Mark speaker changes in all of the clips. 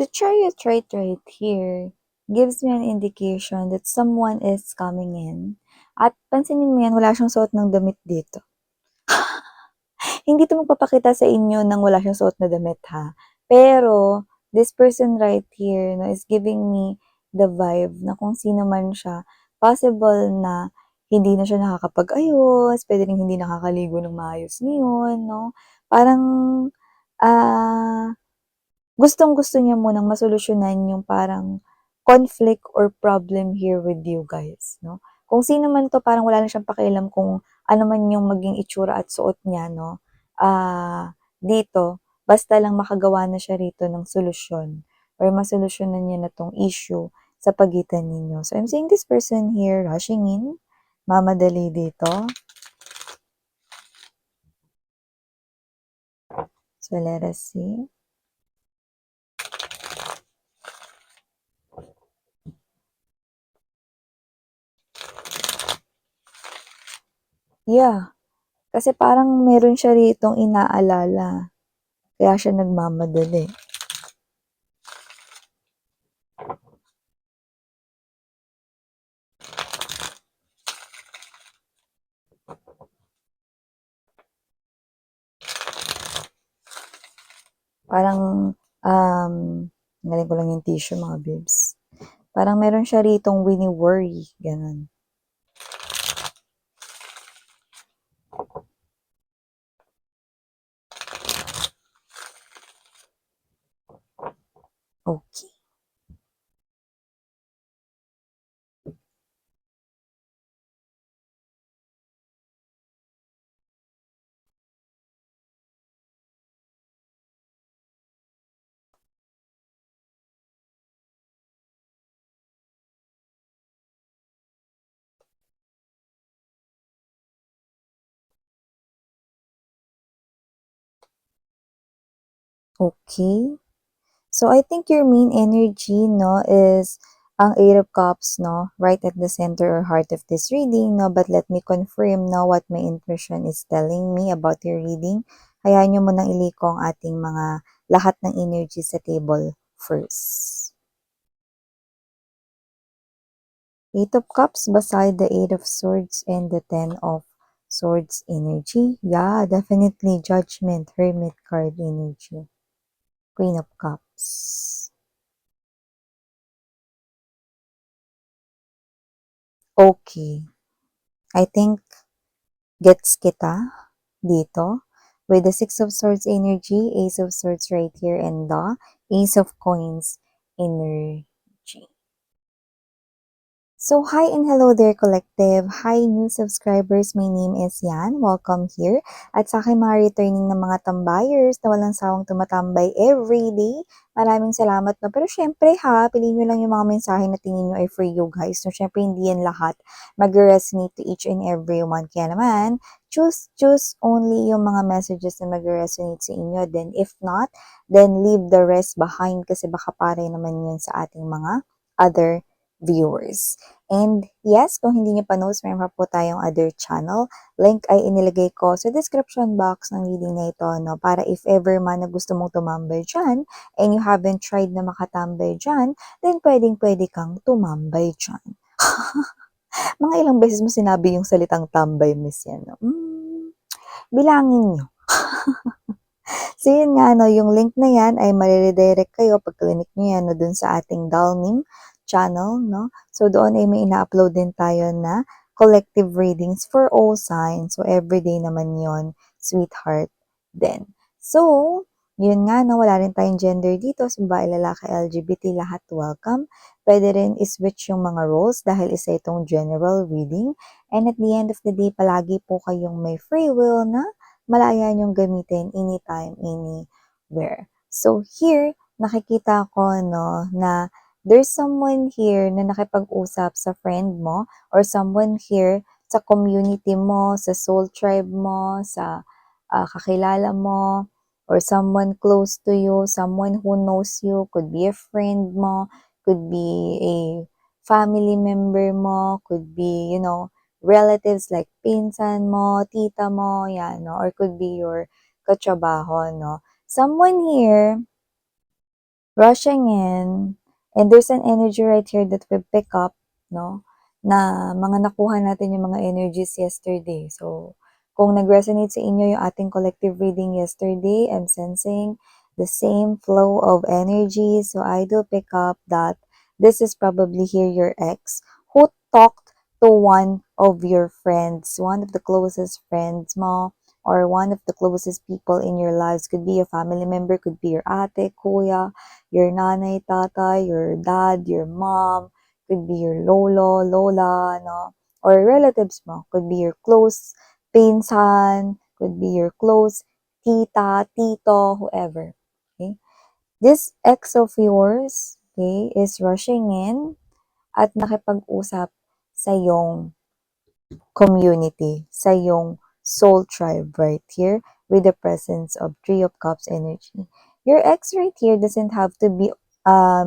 Speaker 1: The chariot right here gives me an indication that someone is coming in. At pansinin mo yan, wala siyang suot ng damit dito. Hindi ito magpapakita sa inyo ng wala siyang suot na damit ha. Pero, this person right here no, is giving me the vibe na kung sino man siya, possible na hindi na siya nakakapag-ayos, pwede rin hindi nakakaligo ng maayos ngayon, no? Parang, ah, gustong-gusto niya munang masolusyonan yung parang conflict or problem here with you guys, no? Kung sino man 'to parang wala na siyang pakialam kung ano man yung maging itsura at suot niya 'no, dito basta lang makagawa na siya rito ng solusyon or masolusyunan niya na 'tong issue sa pagitan ninyo. So, I'm seeing this person here rushing in, mamadali dito. So, let us see. Yeah. Kasi parang meron siya ritong inaalala, kaya siya nagmamadali. Parang, galing ko lang yung tissue mga bibs. Parang meron siya ritong wini-worry, gano'n. Okay. Okay. So, I think your main energy, no, is ang Eight of Cups, no, right at the center or heart of this reading, no, but let me confirm, no, what my intuition is telling me about your reading. Hayaan nyo munang iliko ang ating mga lahat ng energy sa table first. Eight of Cups beside the Eight of Swords and the Ten of Swords energy. Yeah, definitely Judgment, Hermit card energy. Queen of Cups. Okay. I think gets kita dito with the Six of Swords energy, Ace of Swords right here, and the Ace of Coins energy. So, hi and hello there, collective. Hi, new subscribers. My name is Yan. Welcome here. At sa aking mga returning na mga tambayers na walang sawang tumatambay everyday, maraming salamat na. Pero syempre ha, piliin nyo lang yung mga mensahe na tingin nyo ay for you guys. So, syempre hindi yan lahat mag-resonate to each and every one. Kaya naman, choose only yung mga messages na mag-resonate sa inyo. Then, if not, then leave the rest behind kasi baka pare naman yun sa ating mga other viewers. And yes, kung hindi nyo pa knows, meron pa po tayong other channel. Link ay inilagay ko sa description box ng reading na ito, no? Para if ever man na gusto mong tumambay dyan, and you haven't tried na makatambay dyan, then pwedeng-pwede kang tumambay dyan. Mga ilang beses mo sinabi yung salitang tambay, Miss Yan, no? Bilangin nyo. So yun nga, no, yung link na yan ay mariredirect kayo pag clinic nyo yan no, dun sa ating Dalning channel, no? So doon ay may ina-upload din tayo na collective readings for all signs. So everyday naman yon, sweetheart din. So, yun nga, no, wala rin tayong gender dito. So, babae, lalaki, LGBT, lahat welcome. Pwede rin i-switch yung mga roles dahil isa itong general reading. And at the end of the day, palagi po kayong may free will na malaya niyong gamitin anytime, anywhere. So, here, nakikita ko, no, na there's someone here na nakipag-usap sa friend mo or someone here sa community mo, sa soul tribe mo, sa kakilala mo, or someone close to you, someone who knows you, could be a friend mo, could be a family member mo, could be, relatives like pinsan mo, tita mo, yan, no? Or could be your katrabaho, no? Someone here rushing in, and there's an energy right here that we pick up, no? Na mga nakuha natin yung mga energies yesterday. So, kung nag-resonate sa inyo yung ating collective reading yesterday, I'm sensing the same flow of energy. So, I do pick up that this is probably here your ex who talked to one of your friends, one of the closest friends mo, or one of the closest people in your lives. Could be a family member, could be your ate, kuya, your nanay, tatay, your dad, your mom, could be your lolo, lola, no? Or relatives mo. Could be your close pinsan, could be your close tita, tito, whoever. Okay? This ex of yours, okay, is rushing in at nakipag-usap sa iyong community, sa iyong soul tribe right here with the presence of Three of Cups energy. Your ex right here doesn't have to be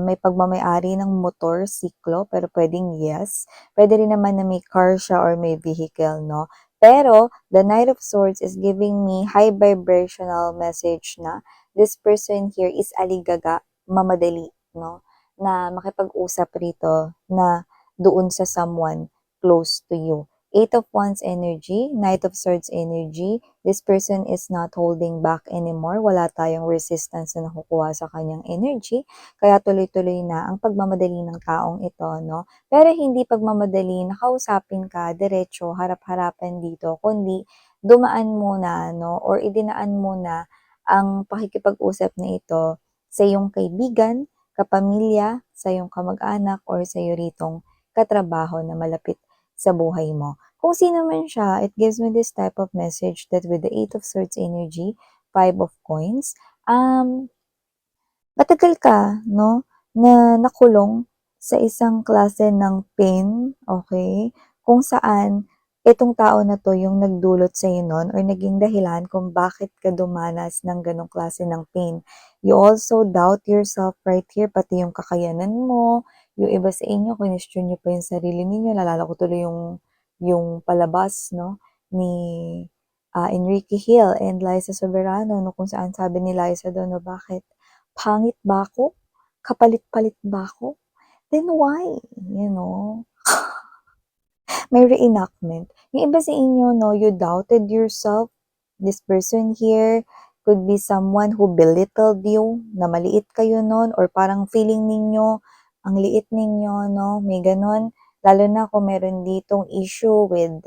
Speaker 1: may pagmamayari ng motor, siklo, pero pwedeng yes. Pwede rin naman na may car siya or may vehicle, no? Pero, the Knight of Swords is giving me high vibrational message na this person here is aligaga, mamadali, no? Na makipag-usap rito na doon sa someone close to you. Eight of Wands energy, Knight of Swords energy. This person is not holding back anymore. Wala tayong resistance na nakukuha sa kanyang energy. Kaya tuloy-tuloy na ang pagmamadali ng taong ito, no? Pero hindi pagmamadali na kausapin ka, diretso, harap-harapan dito, kundi dumaan muna, no? Or idinaan muna ang pakikipag-usap na ito sa iyong kaibigan, kapamilya, sa iyong kamag-anak, or sa iyo ritong katrabaho na malapit sa buhay mo. Kung sino man siya, it gives me this type of message that with the Eight of Swords energy, Five of Coins, matagal ka, no, na nakulong sa isang klase ng pain, okay, kung saan itong tao na to yung nagdulot sa'yo nun or naging dahilan kung bakit ka dumanas ng ganong klase ng pain. You also doubt yourself right here, pati yung kakayanan mo, yung iba sa inyo, question nyo pa yung sarili ninyo, nalala ko tuloy yung palabas, no, ni Enrique Hill and Liza Soberano, no, kung saan sabi ni Liza doon, no, bakit? Pangit ba ako? Kapalit-palit ba ako? Then why? You know? May reenactment. Yung iba sa inyo, no, you doubted yourself. This person here could be someone who belittled you, na maliit kayo nun, or parang feeling ninyo, ang liit ninyo, no, may ganon. Lalo na kung meron ditong issue with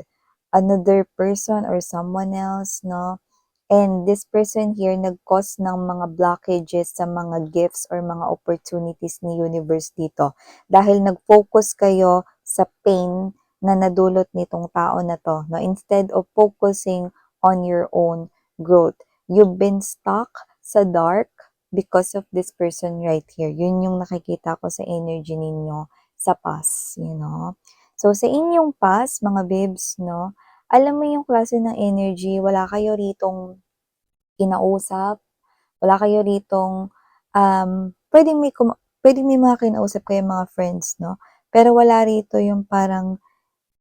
Speaker 1: another person or someone else, no. And this person here nag-cause ng mga blockages sa mga gifts or mga opportunities ni universe dito. Dahil nag-focus kayo sa pain na nadulot nitong tao na to, no? Instead of focusing on your own growth. You've been stuck sa dark because of this person right here. Yun yung nakikita ko sa energy ninyo sa past, you know? So, sa inyong past, mga babes, no? Alam mo yung klase ng energy, wala kayo ritong kinausap, wala kayo ritong, pwedeng may mga kinausap kayong mga friends, no? Pero wala rito yung parang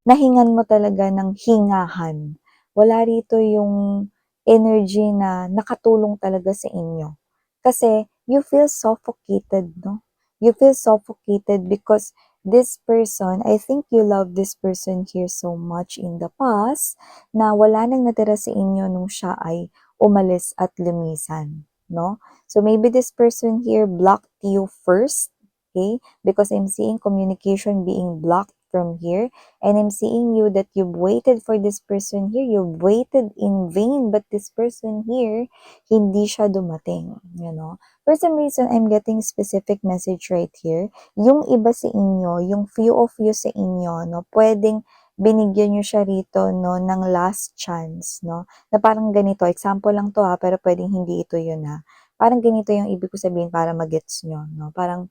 Speaker 1: nahingan mo talaga ng hingahan. Wala rito yung energy na nakatulong talaga sa inyo. Kasi you feel suffocated, no? You feel suffocated because this person, I think you love this person here so much in the past na wala nang natira sa inyo nung siya ay umalis at lumisan, no? So maybe this person here blocked you first, okay? Because I'm seeing communication being blocked from here. And I'm seeing you that you've waited for this person here. You've waited in vain, but this person here, hindi siya dumating, you know. For some reason, I'm getting specific message right here. Yung iba sa inyo, yung few of you sa inyo, no, pwedeng binigyan nyo siya rito, no, ng last chance, no, na parang ganito, example lang to ha, pero pwedeng hindi ito yun ha. Parang ganito yung ibig ko sabihin para magets nyo, no, parang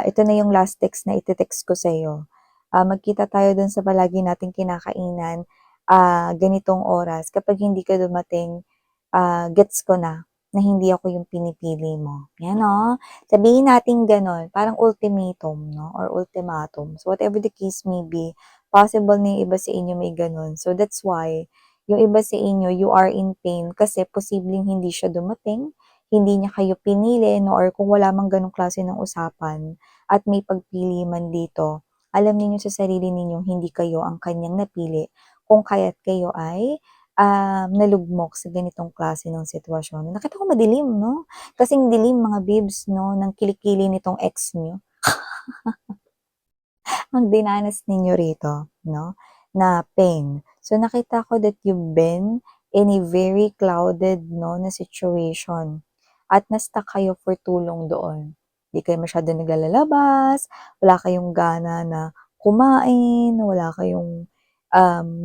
Speaker 1: ito na yung last text na iti-text ko sa'yo. Magkita tayo dun sa palagi nating kinakainan, ganitong oras. Kapag hindi ka dumating, gets ko na hindi ako yung pinipili mo. Yan o. Sabihin natin ganon, parang ultimatum, no? Or ultimatum. So, whatever the case may be, possible na yung iba sa inyo may ganon. So, that's why, yung iba sa inyo, you are in pain kasi posibleng hindi siya dumating, hindi niya kayo pinili 'no, or kung wala mang gano'ng klase ng usapan at may pagpili man dito, alam ninyo sa sarili ninyong hindi kayo ang kanyang napili kung kaya't kayo ay, nalugmok sa ganitong klase ng sitwasyon. Nakita ko madilim 'no, kasing dilim mga bibs 'no, ng kilikili nitong ex niyo. Ang dinanas ninyo rito 'no, na pain. So nakita ko that you've been in a very clouded 'no, na situation at na-stuck kayo for too long doon. Di kayo masyadong naglalabas, wala kayong gana na kumain, wala kayong,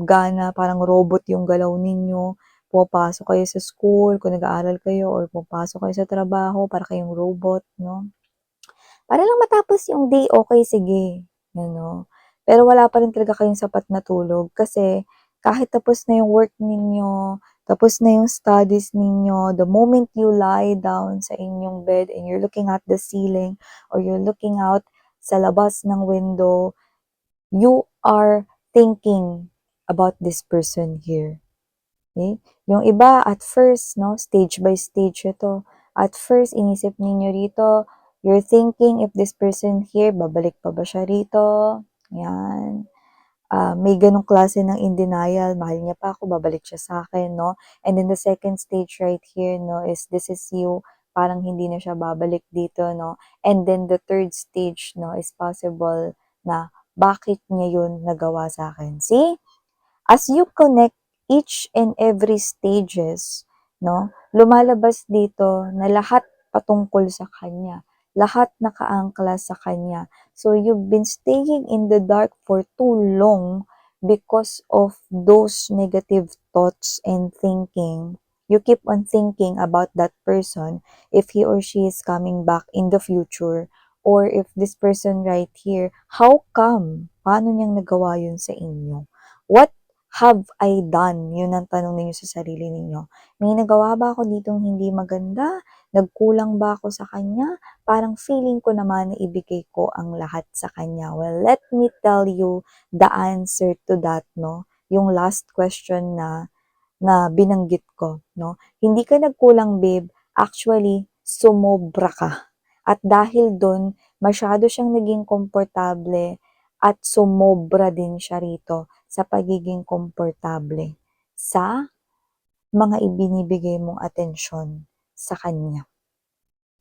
Speaker 1: gana, parang robot yung galaw ninyo. Pumapasok kayo sa school kung nag-aaral kayo or pumapasok kayo sa trabaho para kayong robot 'no. Para lang matapos yung day, okey sige, ano. Pero wala pa rin talaga kayong sapat na tulog kasi kahit tapos na yung work ninyo, tapos na yung studies ninyo, the moment you lie down sa inyong bed and you're looking at the ceiling or you're looking out sa labas ng window, you are thinking about this person here. Okay? Yung iba at first 'no, stage by stage ito. At first inisip ninyo rito, you're thinking if this person here babalik pa ba siya rito, 'yan. May gano'ng klase ng in denial, mahal niya pa ako, babalik siya sa'kin 'no. And then the second stage right here 'no, is this is you, parang hindi na siya babalik dito 'no. And then the third stage 'no, is possible na bakit niya 'yun nagawa sa'kin. See? As you connect each and every stages 'no, lumalabas dito na lahat patungkol sa kanya, lahat nakaangkla sa kanya. So you've been staying in the dark for too long because of those negative thoughts and thinking. You keep on thinking about that person, if he or she is coming back in the future, or if this person right here, how come? Paano niyang nagawa yun sa inyo? What have I done? Yun ang tanong ninyo sa sarili ninyo. May nagawa ba ako ditong hindi maganda? Nagkulang ba ako sa kanya? Parang feeling ko naman na ibigay ko ang lahat sa kanya. Well, let me tell you the answer to that, no? Yung last question na binanggit ko, no? Hindi ka nagkulang, babe. Actually, sumobra ka. At dahil dun, masyado siyang naging komportable at sumobra din siya rito sa pagiging komportable sa mga ibinibigay mong atensyon sa kanya.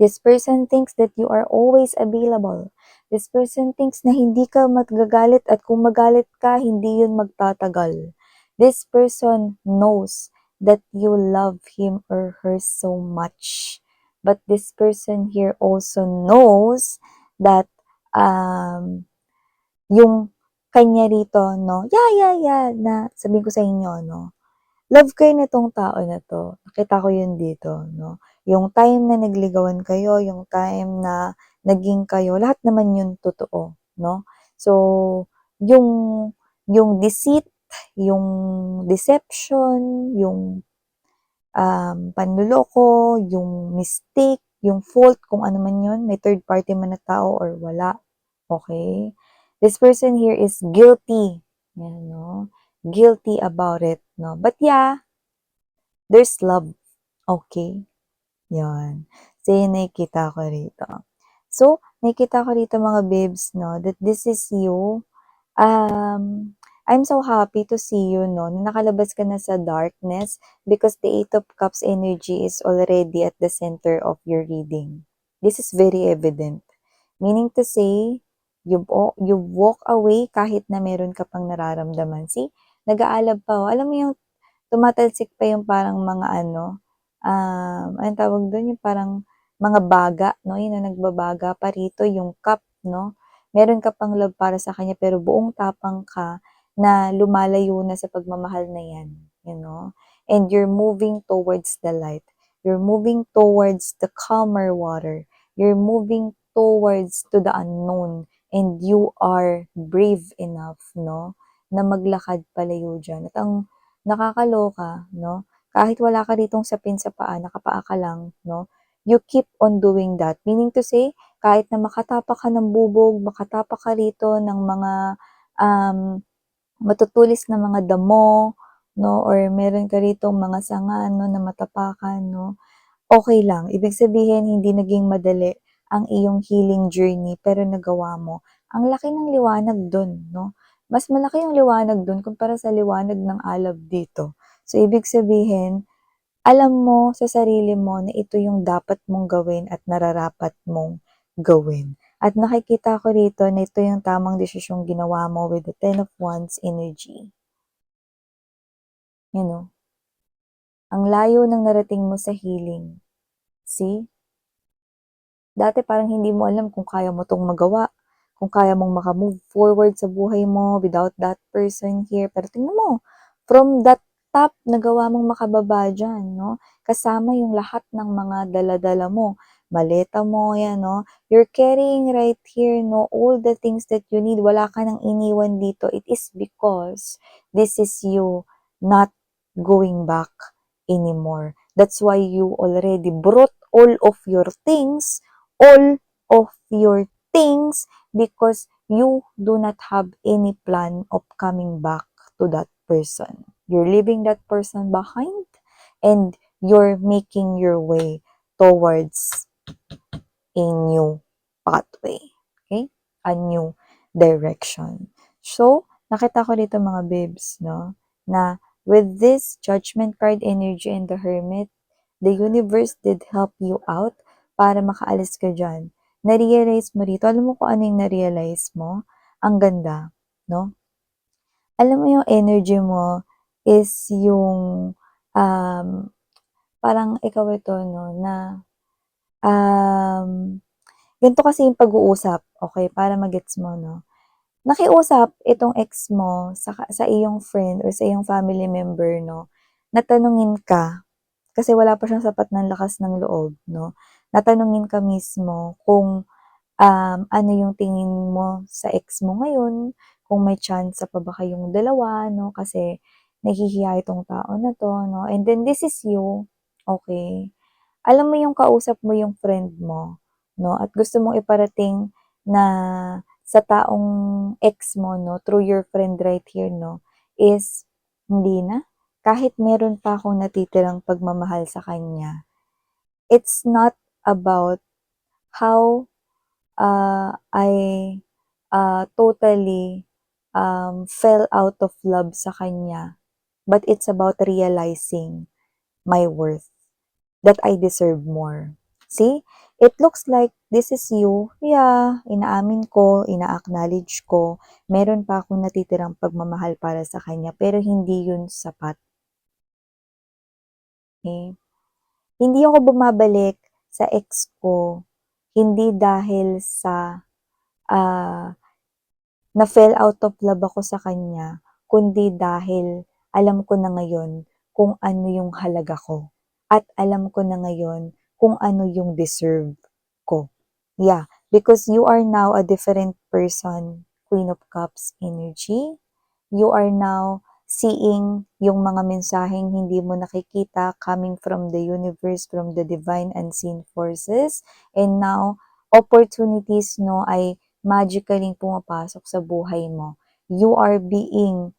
Speaker 1: This person thinks that you are always available. This person thinks na hindi ka magagalit at kung magalit ka, hindi yun magtatagal. This person knows that you love him or her so much. But this person here also knows that um, yung kanya rito, no, na sabihin ko sa inyo, no, love kayo nitong tao na 'to, nakita ko yun dito 'no. Yung time na nagligawan kayo, yung time na naging kayo, lahat naman yun totoo 'no. So, yung yung deceit, yung deception, yung, panloloko, yung mistake, yung fault, kung ano man yun, may third party man na tao or wala, okay. This person here is guilty, yan 'no, guilty about it 'no. But yeah, there's love, okay? 'Yon. So, 'yun nakikita ko rito. So, nakikita ko rito mga babes 'no, that this is you. I'm so happy to see you 'no, na nakalabas ka na sa darkness because the Eight of Cups energy is already at the center of your reading. This is very evident. Meaning to say, you walk away kahit na meron ka pang nararamdaman. See, nag-aalab pa, oh. Alam mo yung tumatalsik pa yung parang mga ano, anong tawag dun, yung parang mga baga 'no, yun na nagbabaga pa rito, yung cup 'no. Meron ka pang love para sa kanya pero buong tapang ka na lumalayo na sa pagmamahal na 'yan, you know. And you're moving towards the light. You're moving towards the calmer water. You're moving towards to the unknown and you are brave enough 'no, na maglakad palayo diyan. At ang nakakaloka 'no, kahit wala ka ditong sapin sa paa, nakapaa ka lang 'no, you keep on doing that. Meaning to say, kahit na makatapak ka ng bubog, makatapak ka rito ng mga, um, matutulis na mga damo 'no, or meron ka ritong mga sanga 'no, na matapakan 'no, okay lang. Ibig sabihin hindi naging madali ang iyong healing journey pero nagawa mo. Ang laki ng liwanag dun 'no? Mas malaki yung liwanag dun kumpara sa liwanag ng alab dito. So, ibig sabihin, alam mo sa sarili mo na ito yung dapat mong gawin at nararapat mong gawin. At nakikita ko rito na ito yung tamang desisyong ginawa mo with the Ten of Wands energy. You know, ang layo ng narating mo sa healing. See? Dati parang hindi mo alam kung kaya mo 'tong magawa, kung kaya mong maka-move forward sa buhay mo without that person here. Pero tingnan mo, from that top, nagawa mong makababa diyan 'no, kasama yung lahat ng mga dala-dala mo, maleta mo 'yan 'no. You're carrying right here 'no, all the things that you need. Wala ka ng iniwan dito. It is because this is you not going back anymore. That's why you already brought all of your things because you do not have any plan of coming back to that person. You're leaving that person behind and you're making your way towards a new pathway. Okay? A new direction. So, nakita ko dito mga babes, no? Na with this judgment card energy and the hermit, the universe did help you out para makaalis ka dyan. Na-realize mo rito, alam mo kung ano yung na-realize mo? Ang ganda, no? Alam mo yung energy mo is yung um, parang ikaw ito, no, na ganito kasi yung pag-uusap, okay, para magets mo, no? Nakiusap itong ex mo sa iyong friend or sa iyong family member, no, na tanungin ka, kasi wala pa siyang sapat ng lakas ng loob, no, na tanungin ka mismo kung, ano yung tingin mo sa ex mo ngayon, kung may tsansa pa ba kayong dalawa, no, kasi nahihiya itong tao na 'to, no, and then this is you, okay. Alam mo yung kausap mo yung friend mo, 'no, at gusto mong iparating na sa taong ex mo 'no, through your friend right here 'no, is hindi na. Kahit meron pa akong natitirang pagmamahal sa kanya, it's not about how, I, totally, fell out of love sa kanya, but it's about realizing my worth. That I deserve more. See? It looks like this is you. Yeah, inaamin ko, ina-acknowledge ko, meron pa akong natitirang pagmamahal para sa kanya, pero hindi yun sapat. Okay? Hindi ako bumabalik sa ex ko, hindi dahil sa na-fell out of love ako sa kanya, kundi dahil alam ko na ngayon kung ano yung halaga ko. At alam ko na ngayon kung ano yung deserve ko. Yeah, because you are now a different person, Queen of Cups energy. You are now seeing yung mga mensaheng hindi mo nakikita coming from the universe, from the divine unseen forces. And now, opportunities no ay magically pumapasok sa buhay mo. You are being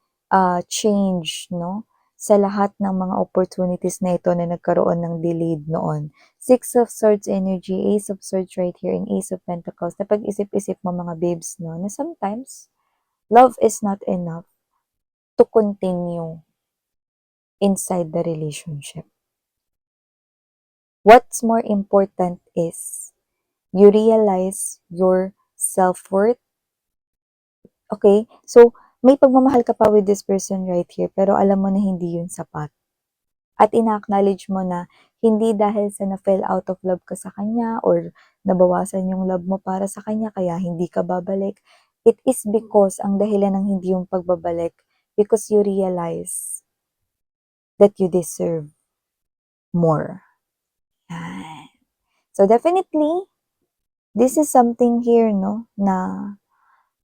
Speaker 1: changed no sa lahat ng mga opportunities na ito na nagkaroon ng delayed noon. Six of Swords energy, Ace of Swords right here, and Ace of Pentacles. Napag-isip-isip mo mga babes no na sometimes love is not enough to continue inside the relationship. What's more important is you realize your self-worth. Okay? So, may pagmamahal ka pa with this person right here, pero alam mo na hindi yun sapat. At ina-acknowledge mo na hindi dahil sa na-fell out of love ka sa kanya or nabawasan yung love mo para sa kanya kaya hindi ka babalik. It is because ang dahilan ng hindi yung pagbabalik because you realize that you deserve more. Yan. So definitely, this is something here, no, na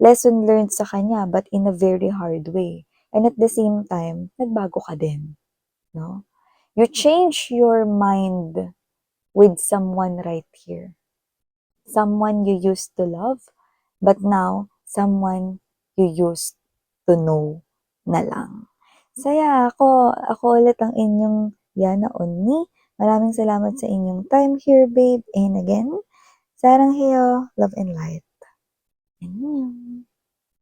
Speaker 1: lesson learned sa kanya but in a very hard way. And at the same time, nagbago ka din, no? You change your mind with someone right here. Someone you used to love, but now, someone you used to know na lang. Saya ako ulit ang inyong Yana Onni. Maraming salamat sa inyong time here, babe. And again, sarangheyo, love and light. Annyeong.